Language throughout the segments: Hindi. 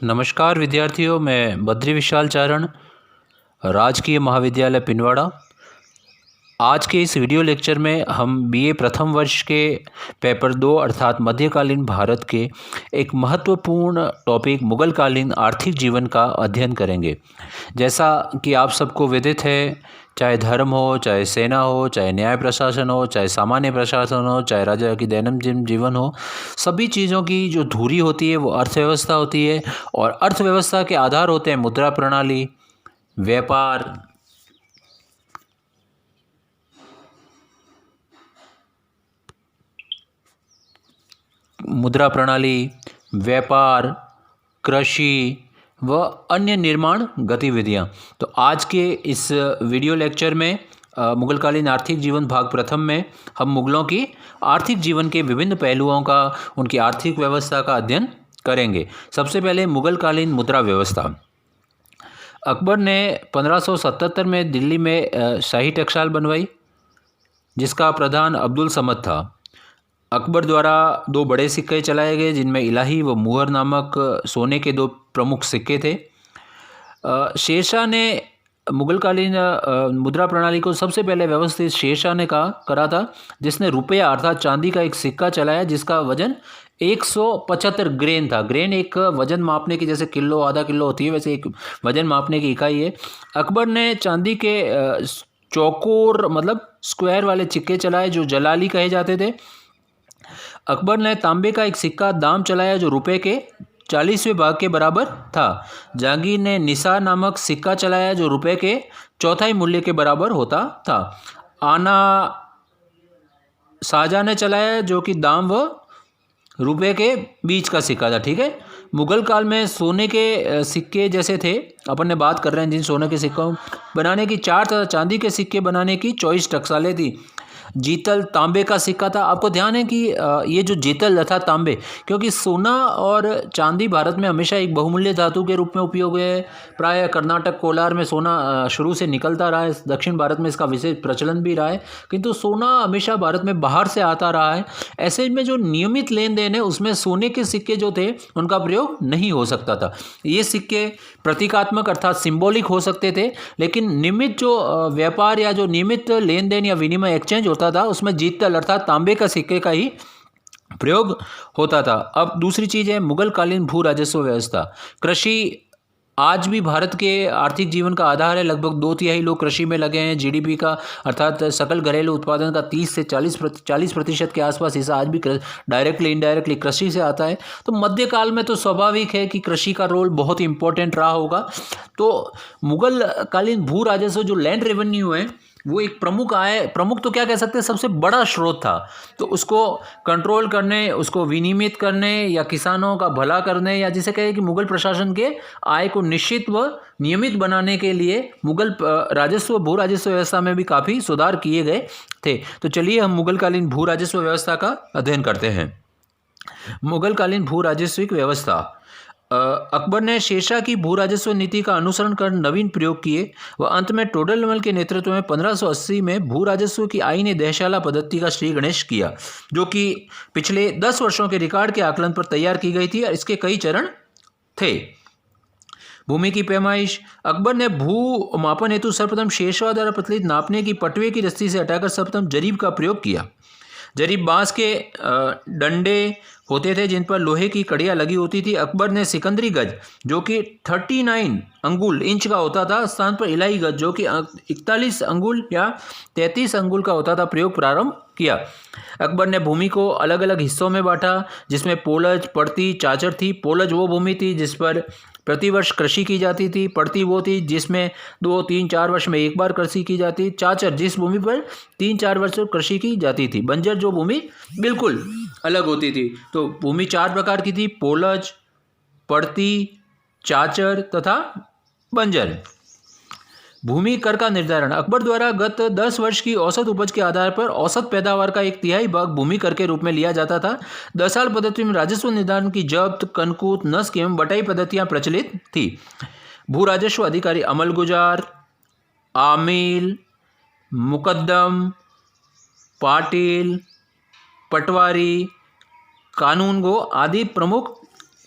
नमस्कार विद्यार्थियों, मैं बद्री विशाल चारण, राजकीय महाविद्यालय पिनवाड़ा। आज के इस वीडियो लेक्चर में हम बीए प्रथम वर्ष के पेपर 2 अर्थात मध्यकालीन भारत के एक महत्वपूर्ण टॉपिक मुगलकालीन आर्थिक जीवन का अध्ययन करेंगे। जैसा कि आप सबको विदित है, चाहे धर्म हो, चाहे सेना हो, चाहे न्याय प्रशासन हो, चाहे सामान्य प्रशासन हो, चाहे राजा की दैनंदिन जीवन हो, सभी चीज़ों की जो धुरी होती है वो अर्थव्यवस्था होती है। और अर्थव्यवस्था के आधार होते हैं मुद्रा प्रणाली, व्यापार, व्यापार, कृषि व अन्य निर्माण गतिविधियां। तो आज के इस वीडियो लेक्चर में मुगलकालीन आर्थिक जीवन भाग प्रथम में हम मुगलों की आर्थिक जीवन के विभिन्न पहलुओं का, उनकी आर्थिक व्यवस्था का अध्ययन करेंगे। सबसे पहले मुगलकालीन मुद्रा व्यवस्था। अकबर ने 1577 में दिल्ली में शाही टकसाल बनवाई, जिसका प्रधान अब्दुल समद था। अकबर द्वारा 2 बड़े सिक्के चलाए गए, जिनमें इलाही व मुहर नामक सोने के 2 प्रमुख सिक्के थे। शेरशाह ने मुगलकालीन मुद्रा प्रणाली को सबसे पहले व्यवस्थित शेरशाह ने करा था, जिसने रुपया अर्थात चांदी का एक सिक्का चलाया, जिसका वजन 175 ग्रेन था। ग्रेन एक वजन मापने की, जैसे किलो आधा किलो होती है, वैसे एक वजन मापने की इकाई है। अकबर ने चांदी के चौकोर मतलब स्क्वायर वाले सिक्के चलाए, जो जलाली कहे जाते थे। अकबर ने तांबे का एक सिक्का दाम चलाया, जो रुपए के 40वें भाग के बराबर था। जहांगीर ने निसार नामक सिक्का चलाया, जो रुपए के चौथाई मूल्य के बराबर होता था। आना शाहजहां ने चलाया, जो कि दाम व रुपए के बीच का सिक्का था। ठीक है। मुगल काल में सोने के सिक्के जैसे थे, अपन ने बात कर रहे हैं जिन सोने के सिक्कों बनाने की 4 तथा चांदी के सिक्के बनाने की 24 टकसालें थी। जीतल तांबे का सिक्का था। आपको ध्यान है कि ये जो जीतल तथा तांबे, क्योंकि सोना और चांदी भारत में हमेशा एक बहुमूल्य धातु के रूप में उपयोग है। प्राय कर्नाटक, कोलार में सोना शुरू से निकलता रहा है। दक्षिण भारत में इसका विशेष प्रचलन भी रहा है, किंतु सोना हमेशा भारत में बाहर से आता रहा है। ऐसे में जो नियमित लेन देन है, उसमें सोने के सिक्के जो थे उनका प्रयोग नहीं हो सकता था। ये सिक्के प्रतीकात्मक अर्थात सिंबॉलिक हो सकते थे, लेकिन नियमित जो व्यापार या जो नियमित लेन देन या विनिमय एक्सचेंज होता था, उसमें जीतल अर्थात तांबे का सिक्के का ही प्रयोग होता था। अब दूसरी चीज़ है मुगलकालीन भू राजस्व व्यवस्था। कृषि आज भी भारत के आर्थिक जीवन का आधार है। लगभग 2/3 लोग कृषि में लगे हैं। जीडीपी का अर्थात सकल घरेलू उत्पादन का 30 से 40% के आसपास हिस्सा आज भी डायरेक्टली इनडायरेक्टली कृषि से आता है। तो मध्यकाल में तो स्वाभाविक है कि कृषि का रोल बहुत इंपॉर्टेंट रहा होगा। तो मुगलकालीन भू राजस्व जो लैंड रेवेन्यू है, वो एक प्रमुख तो क्या कह सकते हैं, सबसे बड़ा स्रोत था। तो उसको कंट्रोल करने, उसको विनियमित करने या किसानों का भला करने, या जिसे कहे कि मुगल प्रशासन के आय को निश्चित व नियमित बनाने के लिए मुगल भू राजस्व व्यवस्था में भी काफ़ी सुधार किए गए थे। तो चलिए हम मुगलकालीन भू राजस्व व्यवस्था का अध्ययन करते हैं। मुगलकालीन भू राजस्विक व्यवस्था। अकबर ने शेरशाह की भू राजस्व नीति का अनुसरण कर नवीन प्रयोग किए व अंत में टोडरमल के नेतृत्व में 1580 में भू राजस्व की आईने दहशाला पद्धति का श्री गणेश किया, जो कि पिछले 10 वर्षों के रिकॉर्ड के आकलन पर तैयार की गई थी और इसके कई चरण थे। भूमि की पैमाइश। अकबर ने भू मापन हेतु सर्वप्रथम शेरशाह द्वारा प्रचलित नापने की पटवे की रस्सी से हटाकर सर्वप्रथम जरीब का प्रयोग किया। जरीब बांस के डंडे होते थे, जिन पर लोहे की कड़ियाँ लगी होती थी। अकबर ने सिकंदरी गज, जो कि 39 अंगुल इंच का होता था, स्थान पर इलाही गज, जो कि 41 अंगुल या 33 अंगुल का होता था, प्रयोग प्रारंभ किया। अकबर ने भूमि को अलग अलग हिस्सों में बांटा, जिसमें पोलज, पड़ती, चाचर थी। पोलज वो भूमि थी जिस पर प्रतिवर्ष कृषि की जाती थी। पड़ती वो थी जिसमें 2, 3, 4 वर्ष में एक बार कृषि की जाती। चाचर जिस भूमि पर 3-4 वर्ष कृषि की जाती थी। बंजर जो भूमि बिल्कुल अलग होती थी। तो भूमि 4 प्रकार की थी: पोलज, पड़ती, चाचर तथा बंजर। भूमि कर का निर्धारण। अकबर द्वारा गत 10 वर्ष की औसत उपज के आधार पर औसत पैदावार का 1/3 भाग भूमि कर के रूप में लिया जाता था। 10 साल पद्धति में राजस्व निर्धारण की जब्त, कनकूत, नस्क एवं बटाई पद्धतियां प्रचलित थी। भू राजस्व अधिकारी अमलगुजार, आमिल, मुकद्दम, पाटिल, पटवारी, कानूनगो आदि प्रमुख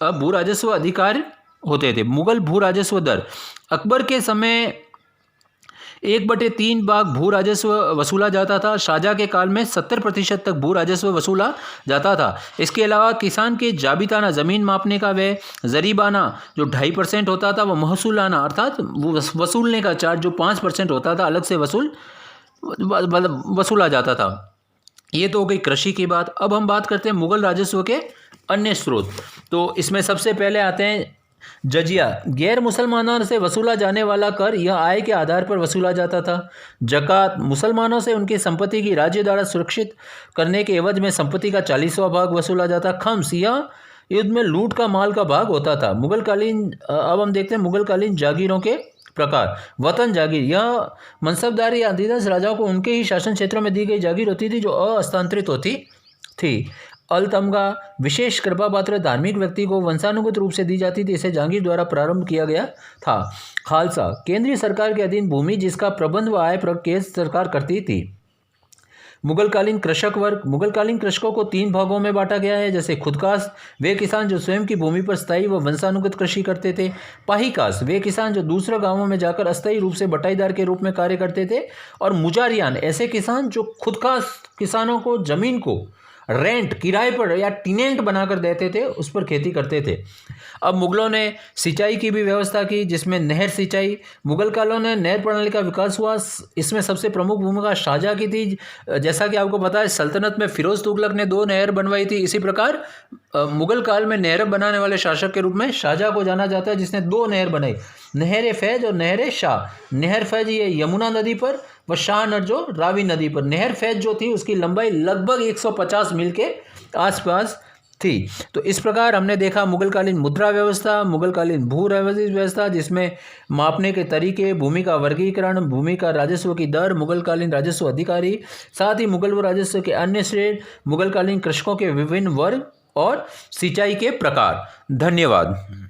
भू राजस्व अधिकारी होते थे। मुगल भू राजस्व दर, अकबर के समय 1/3 भाग भू राजस्व वसूला जाता था। शाहजहाँ के काल में 70% तक भू राजस्व वसूला जाता था। इसके अलावा किसान के जाबिताना ज़मीन मापने का व्यय, जरीबाना जो 2.5% होता था, वो महसूलाना अर्थात वसूलने का चार्ज जो 5% होता था अलग से वसूला जाता था। ये तो हो गई कृषि की बात। अब हम बात करते हैं मुगल राजस्व के अन्य स्रोत। तो इसमें सबसे पहले आते हैं जजिया, गैर मुसलमानों से वसूला जाने वाला कर, यह आय के आधार पर वसूला जाता था। जक़ात, मुसलमानों से उनकी संपत्ति की राज्य द्वारा सुरक्षित करने के एवज में संपत्ति का 40वां भाग वसूला जाता। खम्स, यह युद्ध में लूट का माल का भाग होता था। मुगलकालीन, अब हम देखते हैं मुगलकालीन जागीरों के प्रकार। वतन जागीर, यह मनसबदारी या अधिकांश राजाओं को उनके ही शासन क्षेत्रों में दी गई जागीर होती थी जो अहस्तांतरित होती थी। अलतमगा, विशेष कृपा पात्र धार्मिक व्यक्ति को वंशानुगत रूप से दी जाती थी। इसे जहांगीर द्वारा प्रारंभ किया गया था। खालसा, केंद्रीय सरकार के अधीन भूमि जिसका प्रबंध व आय केंद्र सरकार करती थी। मुगलकालीन कृषक वर्ग, मुगलकालीन कृषकों को 3 भागों में बांटा गया है, जैसे खुदकाश, वे किसान जो स्वयं की भूमि पर स्थायी व वंशानुगत कृषि करते थे। पाहीकाश, वे किसान जो दूसरे गांवों में जाकर अस्थायी रूप से बटाईदार के रूप में कार्य करते थे। और मुजारियान, ऐसे किसान जो खुदकाश किसानों को जमीन को रेंट, किराए पर या टिनेंट बनाकर देते थे, उस पर खेती करते थे। अब मुगलों ने सिंचाई की भी व्यवस्था की, जिसमें नहर सिंचाई, मुगल कालों ने नहर प्रणाली का विकास हुआ। इसमें सबसे प्रमुख भूमिका शाहजहाँ की थी। जैसा कि आपको पता है, सल्तनत में फिरोज तुगलक ने 2 नहर बनवाई थी। इसी प्रकार मुगल काल में नहर बनाने वाले शासक के रूप में शाहजहाँ को जाना जाता है, जिसने 2 नहर बनाई, नहर फैज और नहर शाह। नहर फैज ये यमुना नदी पर व शाह नहर जो रावी नदी पर। नहर फैज जो थी उसकी लंबाई लगभग 150 मील के आसपास थी। तो इस प्रकार हमने देखा मुगलकालीन मुद्रा व्यवस्था, मुगलकालीन भू व्यवस्था जिसमें मापने के तरीके, भूमि का वर्गीकरण, भूमि का राजस्व की दर, मुगलकालीन राजस्व अधिकारी, साथ ही मुगल राजस्व के अन्य श्रेणी, मुगलकालीन कृषकों के विभिन्न वर्ग और सिंचाई के प्रकार। धन्यवाद।